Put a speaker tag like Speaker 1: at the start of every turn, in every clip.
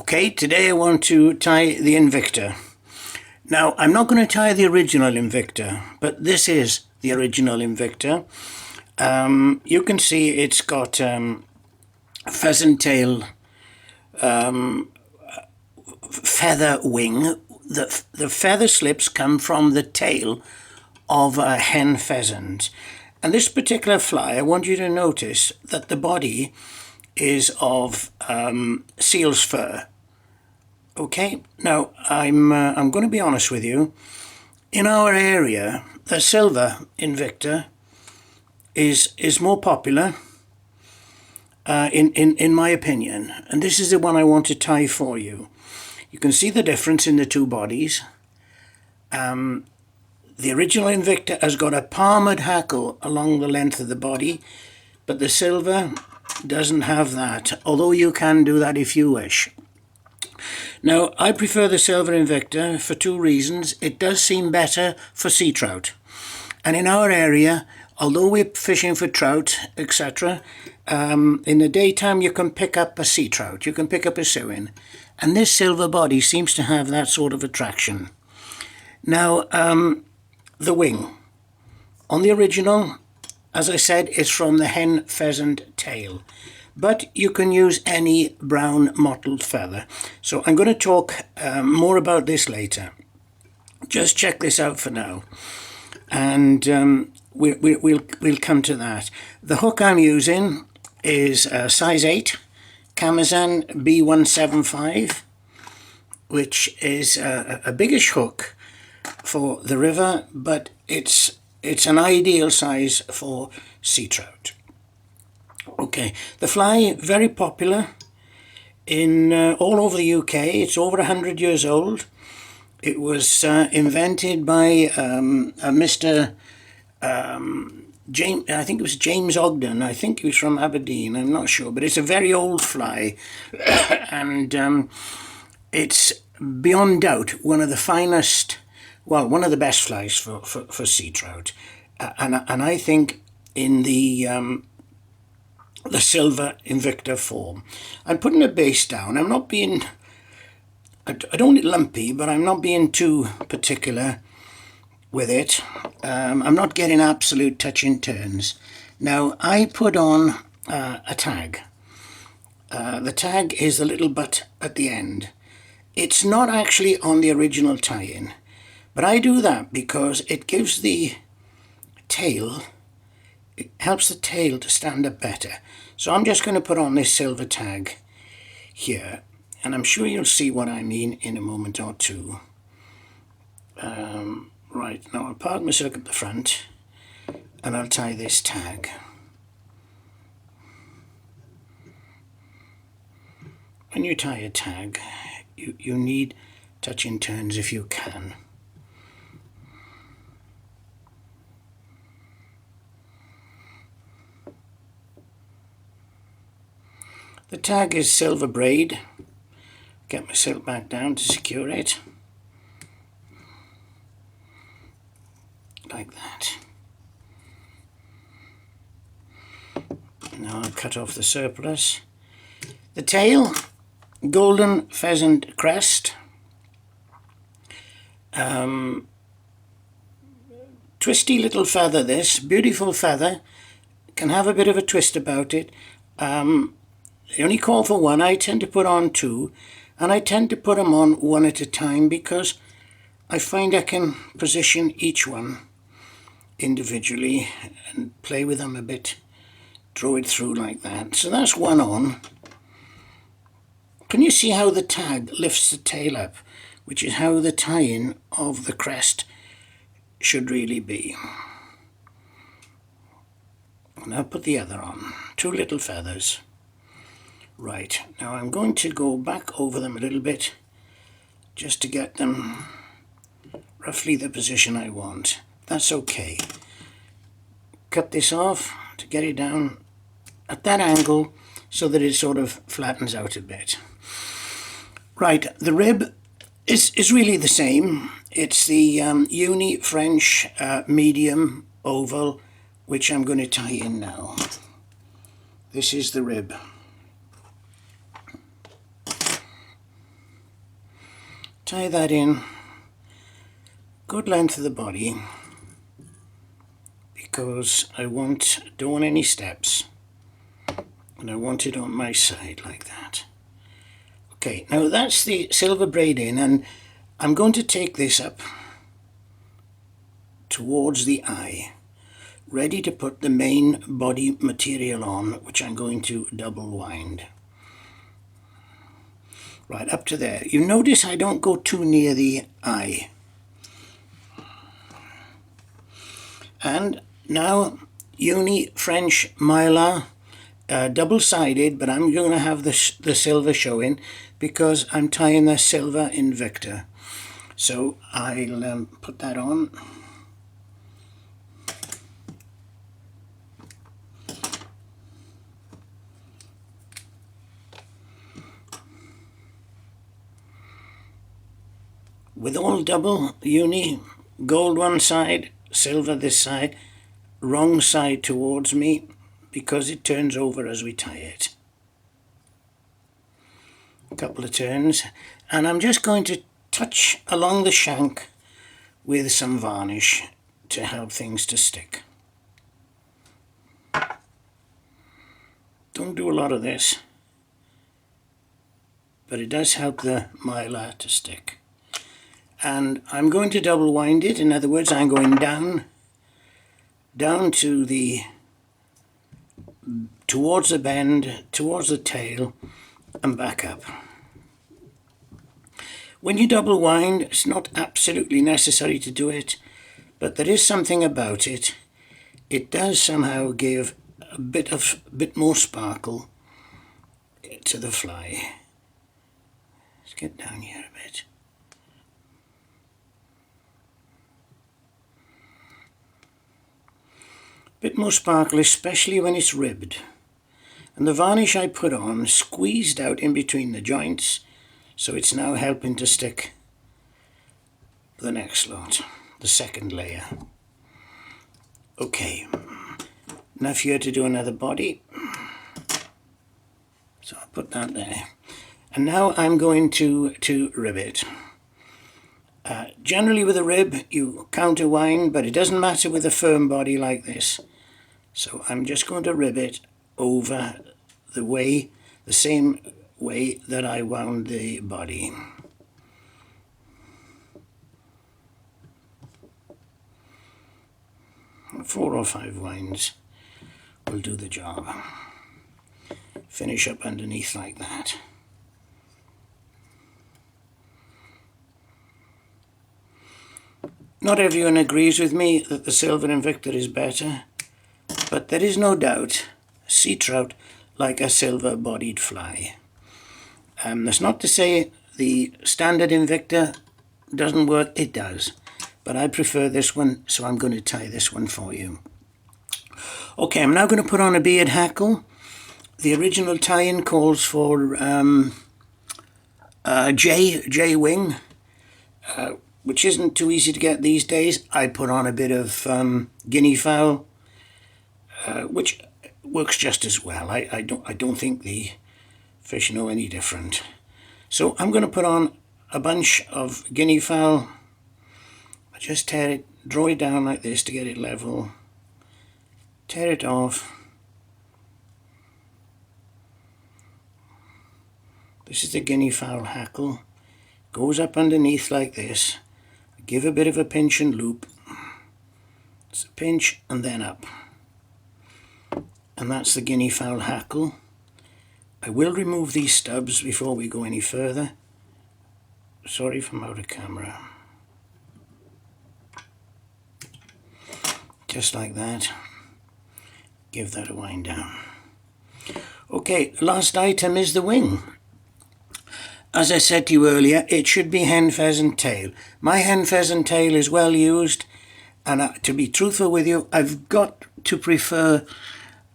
Speaker 1: Okay, today I want to tie the Invicta. Now, I'm not going to tie the original Invicta, but this is the original Invicta. You can see it's got pheasant tail feather wing. The feather slips come from the tail of a hen pheasant. And this particular fly, I want you to notice that the body is of seal's fur. Okay, now I'm going to be honest with you. In our area, the silver Invicta is more popular, in my opinion, and this is the one I want to tie for you. You can see the difference in the two bodies. The original Invicta has got a palmed hackle along the length of the body, but the silver doesn't have that, although you can do that if you wish. Now, I prefer the silver Invicta for two reasons. It does seem better for sea trout. And in our area, although we're fishing for trout, etc., in the daytime you can pick up a sea trout, you can pick up a suin. And this silver body seems to have that sort of attraction. Now, the wing. On the original, as I said, it's from the hen pheasant tail. But you can use any brown mottled feather. So I'm going to talk more about this later. Just check this out for now. And we'll come to that. The hook I'm using is a size 8 Camazan B175, which is a biggish hook for the river, but it's an ideal size for sea trout. Okay, the fly, very popular in all over the UK. It's over 100 years old. It was invented by a Mr. James, I think it was James Ogden. I think he was from Aberdeen, I'm not sure, but it's a very old fly. And it's beyond doubt one of the finest, well, one of the best flies for sea trout. And I think in the silver Invicta form. I'm putting a base down. I'm not being, I don't want it lumpy, but I'm not being too particular with it. I'm not getting absolute touch and turns. Now, I put on a tag. The tag is the little butt at the end. It's not actually on the original tie-in, but I do that because it gives the tail, it helps the tail to stand up better. So I'm just going to put on this silver tag here, and I'm sure you'll see what I mean in a moment or two. Right, now I'll park my silk at the front and I'll tie this tag. When you tie a tag, you need touch and turns if you can. The tag is silver braid. Get my silk back down to secure it. Like that. Now I'll cut off the surplus. The tail, golden pheasant crest. Twisty little feather this, beautiful feather. Can have a bit of a twist about it. They only call for one. I tend to put on two, and I tend to put them on one at a time because I find I can position each one individually and play with them a bit, draw it through like that. So that's one on. Can you see how the tag lifts the tail up, which is how the tie-in of the crest should really be. And I'll put the other on, two little feathers. Right, now I'm going to go back over them a little bit just to get them roughly the position I want. That's okay. Cut this off to get it down at that angle so that it sort of flattens out a bit. Right, the rib is really the same. It's the Uni French medium oval, which I'm going to tie in now. This is the rib. tie that in good length of the body, because I don't want any steps, and I want it on my side like that. Okay, now that's the silver braid in, and I'm going to take this up towards the eye, ready to put the main body material on, which I'm going to double wind. Right up to there. You notice I don't go too near the eye. And now Uni French Mylar, double-sided, but I'm going to have the silver showing because I'm tying the silver Invicta. So I'll put that on. With all double uni, gold one side, silver this side, wrong side towards me, because it turns over as we tie it. A couple of turns, and I'm just going to touch along the shank with some varnish to help things to stick. Don't do a lot of this, but it does help the mylar to stick. And I'm going to double wind it. In other words, I'm going down to towards the bend, towards the tail, and back up. When you double wind, it's not absolutely necessary to do it, but there is something about it. It does somehow give a bit more sparkle to the fly. Let's get down here a bit. Bit more sparkle, especially when it's ribbed. And the varnish I put on squeezed out in between the joints, so it's now helping to stick the next lot, the second layer. Okay, enough here to do another body. So I'll put that there. And now I'm going to rib it. Generally with a rib you counter wind, but it doesn't matter with a firm body like this. So I'm just going to rib it over the same way that I wound the body. Four or five winds will do the job. Finish up underneath like that. Not everyone agrees with me that the silver Invicta is better, but there is no doubt sea trout like a silver-bodied fly. That's not to say the standard Invicta doesn't work, it does. But I prefer this one, so I'm going to tie this one for you. Okay, I'm now going to put on a beard hackle. The original tie-in calls for J wing, which isn't too easy to get these days. I put on a bit of guinea fowl, which works just as well. I don't think the fish know any different. So I'm going to put on a bunch of guinea fowl. I just tear it, draw it down like this to get it level. Tear it off. This is the guinea fowl hackle. Goes up underneath like this. Give a bit of a pinch and loop. It's a pinch and then up. And that's the guinea fowl hackle. I will remove these stubs before we go any further. Sorry if I'm out of camera. Just like that. Give that a wind down. Okay, last item is the wing. As I said to you earlier, it should be hen pheasant tail. My hen pheasant tail is well used, and to be truthful with you, I've got to prefer,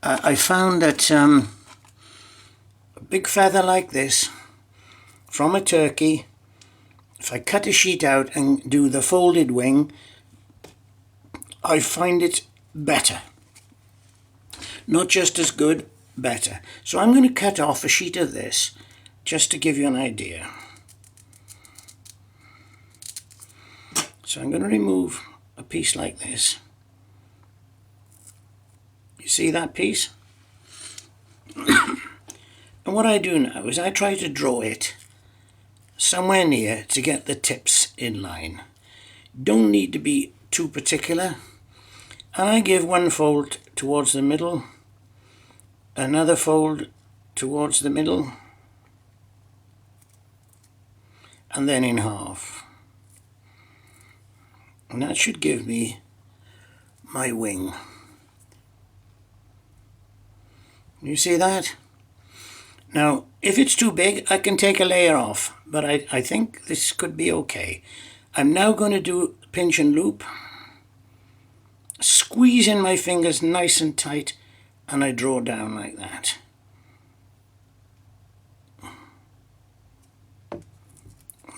Speaker 1: I found that a big feather like this from a turkey, if I cut a sheet out and do the folded wing, I find it better. Not just as good, better. So I'm going to cut off a sheet of this just to give you an idea. So I'm going to remove a piece like this. You see that piece? And what I do now is I try to draw it somewhere near to get the tips in line. Don't need to be too particular. And I give one fold towards the middle, another fold towards the middle, and then in half. And that should give me my wing. You see that? Now, if it's too big, I can take a layer off, but I think this could be okay. I'm now going to do pinch and loop, squeeze in my fingers nice and tight, and I draw down like that.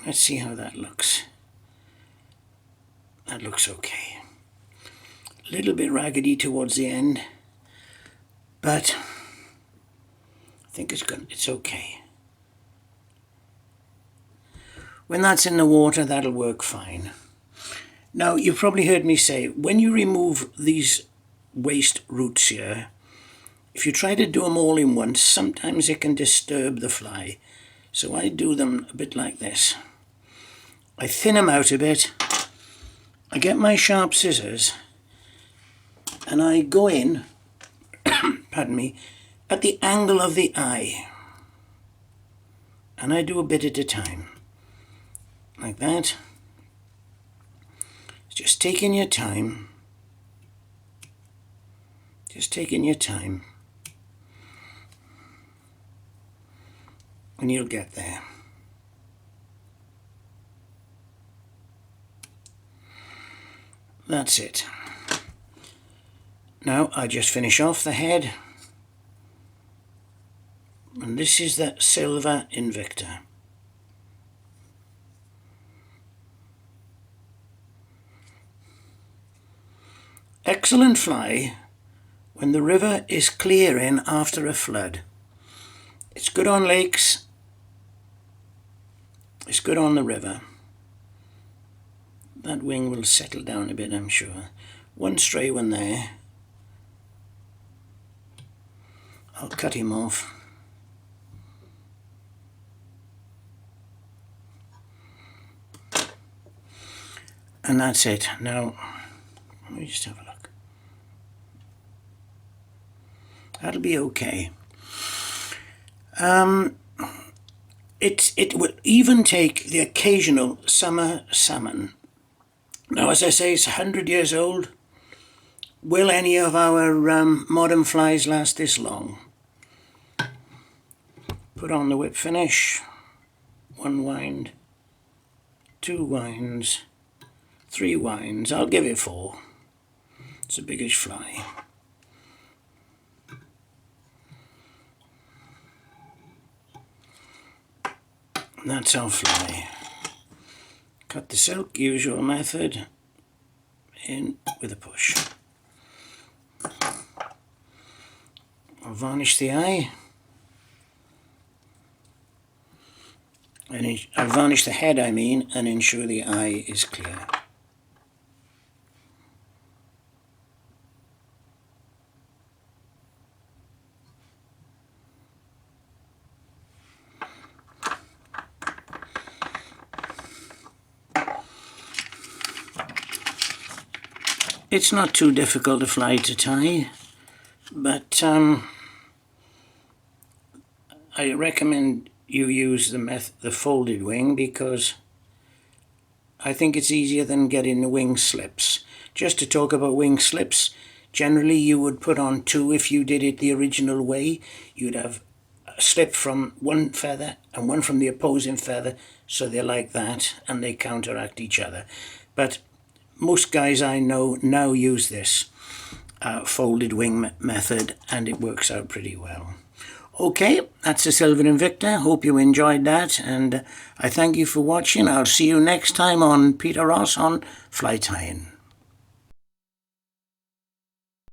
Speaker 1: Let's see how that looks. That looks okay. A little bit raggedy towards the end, but I think it's okay. When that's in the water, that'll work fine. Now, you've probably heard me say, when you remove these waste roots here, if you try to do them all in once, sometimes it can disturb the fly. So I do them a bit like this. I thin them out a bit. I get my sharp scissors and I go in, pardon me, at the angle of the eye. And I do a bit at a time, like that. Just taking your time. Just taking your time. And you'll get there. That's it. Now I just finish off the head. And this is the Silver Invicta. Excellent fly when the river is clearing after a flood. It's good on lakes. It's good on the river. That wing will settle down a bit, I'm sure. One stray one there. I'll cut him off. And that's it. Now, let me just have a look. That'll be okay. It will even take the occasional summer salmon. Now, as I say, it's 100 years old. Will any of our modern flies last this long? Put on the whip finish. 1 wind, 2 winds, 3 winds. I'll give it 4. It's a biggish fly. And that's our fly. Cut the silk, usual method, in with a push. I'll varnish the eye. And I'll varnish the head, I mean, and ensure the eye is clear. It's not too difficult a fly to tie, but I recommend you use the folded wing because I think it's easier than getting the wing slips. Just to talk about wing slips, generally you would put on 2 if you did it the original way. You'd have a slip from one feather and one from the opposing feather, so they're like that and they counteract each other. But most guys I know now use this folded wing method and it works out pretty well. Okay, that's the Silver Invicta. Hope you enjoyed that, and I thank you for watching. I'll see you next time on Peter Ross on Fly Tying.